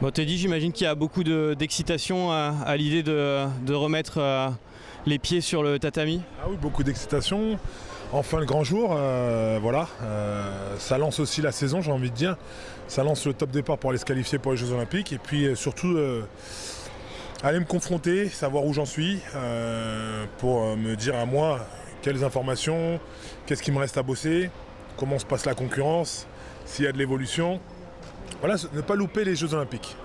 Bon, Teddy, j'imagine qu'il y a beaucoup d'excitation à l'idée de remettre les pieds sur le tatami. Ah oui, beaucoup d'excitation. Enfin le grand jour, voilà. Ça lance aussi la saison, j'ai envie de dire. Ça lance le top départ pour aller se qualifier pour les Jeux Olympiques. Et puis surtout, aller me confronter, savoir où j'en suis, pour me dire à moi quelles informations, qu'est-ce qui me reste à bosser, comment se passe la concurrence, s'il y a de l'évolution. Voilà, ne pas louper les Jeux Olympiques.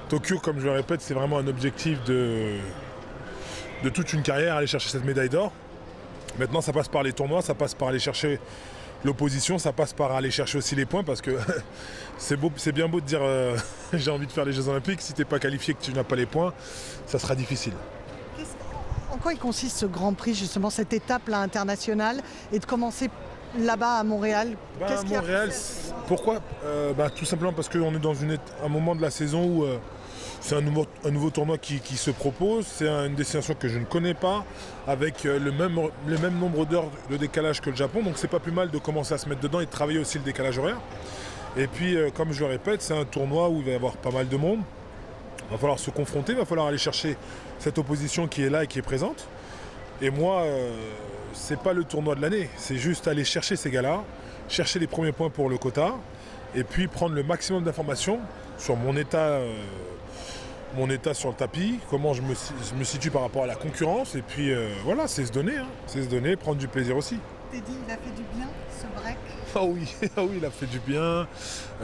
Tokyo, comme je le répète, c'est vraiment un objectif de toute une carrière, aller chercher cette médaille d'or. Maintenant, ça passe par les tournois, ça passe par aller chercher l'opposition, ça passe par aller chercher aussi les points, parce que c'est bien beau de dire j'ai envie de faire les Jeux Olympiques, si tu n'es pas qualifié, que tu n'as pas les points, ça sera difficile. En quoi il consiste ce Grand Prix, justement, cette étape-là internationale, et de commencer là-bas à Montréal? Montréal, pourquoi tout simplement parce qu'on est dans un moment de la saison où c'est un nouveau tournoi qui se propose. C'est une destination que je ne connais pas, avec le même nombre d'heures de décalage que le Japon. Donc c'est pas plus mal de commencer à se mettre dedans et de travailler aussi le décalage horaire. Et puis, comme je le répète, c'est un tournoi où il va y avoir pas mal de monde. Il va falloir se confronter, il va falloir aller chercher cette opposition qui est là et qui est présente. Et moi, c'est pas le tournoi de l'année, c'est juste aller chercher ces gars-là, chercher les premiers points pour le quota, et puis prendre le maximum d'informations sur mon état sur le tapis, comment je me situe par rapport à la concurrence, et puis voilà, c'est se donner, c'est se donner, prendre du plaisir aussi. Teddy, il a fait du bien, ce break? Ah oui, ah oui, il a fait du bien,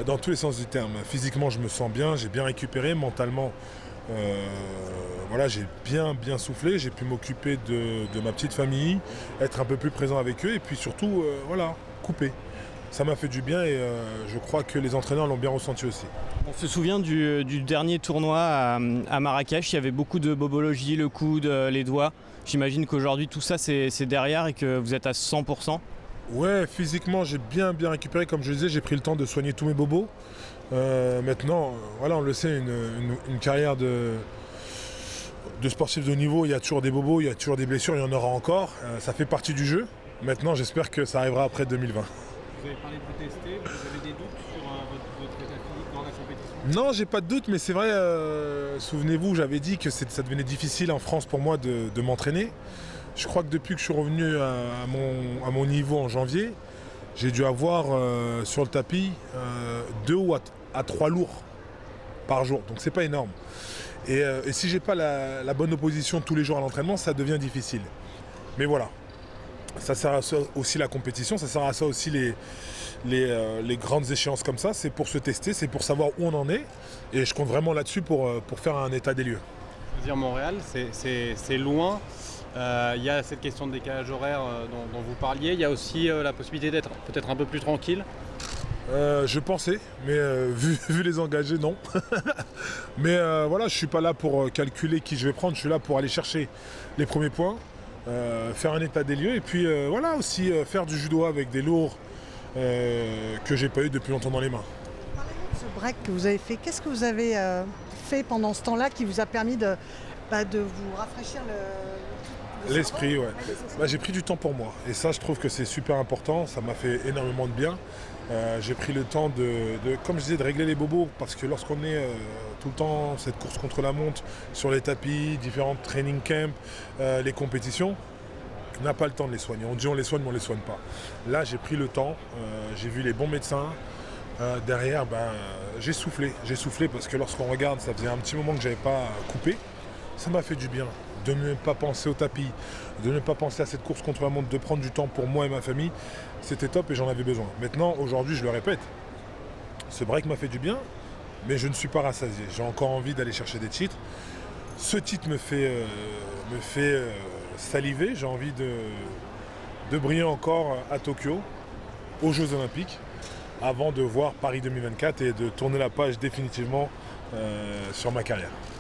dans tous les sens du terme. Physiquement, je me sens bien, j'ai bien récupéré, mentalement, voilà, j'ai bien soufflé, j'ai pu m'occuper de ma petite famille, être un peu plus présent avec eux, et puis surtout, voilà, couper. Ça m'a fait du bien, et je crois que les entraîneurs l'ont bien ressenti aussi. On se souvient du dernier tournoi à Marrakech, il y avait beaucoup de bobologie, le coude, les doigts. J'imagine qu'aujourd'hui tout ça c'est derrière et que vous êtes à 100%. Ouais, physiquement j'ai bien récupéré, comme je le disais, j'ai pris le temps de soigner tous mes bobos. Maintenant, voilà, on le sait, une carrière de sportif de haut niveau, il y a toujours des bobos, il y a toujours des blessures, il y en aura encore. Ça fait partie du jeu. Maintenant, j'espère que ça arrivera après 2020. Vous avez parlé de vous tester, vous avez des doutes sur votre état physique dans la compétition? Non, j'ai pas de doute, mais c'est vrai, souvenez-vous, j'avais dit que ça devenait difficile en France pour moi de m'entraîner. Je crois que depuis que je suis revenu à mon niveau en janvier, j'ai dû avoir sur le tapis 2 ou à 3 lourds par jour, donc c'est pas énorme. Et si j'ai pas la bonne opposition tous les jours à l'entraînement, ça devient difficile. Mais voilà, ça sert à ça aussi la compétition, ça sert à ça aussi les grandes échéances comme ça, c'est pour se tester, c'est pour savoir où on en est, et je compte vraiment là-dessus pour faire un état des lieux. Je veux dire, Montréal, c'est loin. Il y a cette question de décalage horaire dont vous parliez. Il y a aussi la possibilité d'être peut-être un peu plus tranquille. Je pensais, mais vu les engagés, non. Mais voilà, je suis pas là pour calculer qui je vais prendre, je suis là pour aller chercher les premiers points, faire un état des lieux, et puis voilà aussi faire du judo avec des lourds que j'ai pas eu depuis longtemps dans les mains. Parlez-nous de ce break que vous avez fait. Qu'est-ce que vous avez fait pendant ce temps-là qui vous a permis de vous rafraîchir l'esprit, ouais. J'ai pris du temps pour moi, et ça je trouve que c'est super important, ça m'a fait énormément de bien. J'ai pris le temps comme je disais, de régler les bobos, parce que lorsqu'on est tout le temps cette course contre la montre sur les tapis, différentes training camps, les compétitions, on n'a pas le temps de les soigner. On dit on les soigne, mais on ne les soigne pas. Là j'ai pris le temps, j'ai vu les bons médecins. Derrière, j'ai soufflé parce que lorsqu'on regarde, ça faisait un petit moment que j'avais pas coupé. Ça m'a fait du bien de ne pas penser au tapis, de ne pas penser à cette course contre la montre, de prendre du temps pour moi et ma famille. C'était top et j'en avais besoin. Maintenant, aujourd'hui, je le répète, ce break m'a fait du bien, mais je ne suis pas rassasié. J'ai encore envie d'aller chercher des titres. Ce titre me fait saliver. J'ai envie de briller encore à Tokyo, aux Jeux Olympiques, avant de voir Paris 2024 et de tourner la page définitivement sur ma carrière.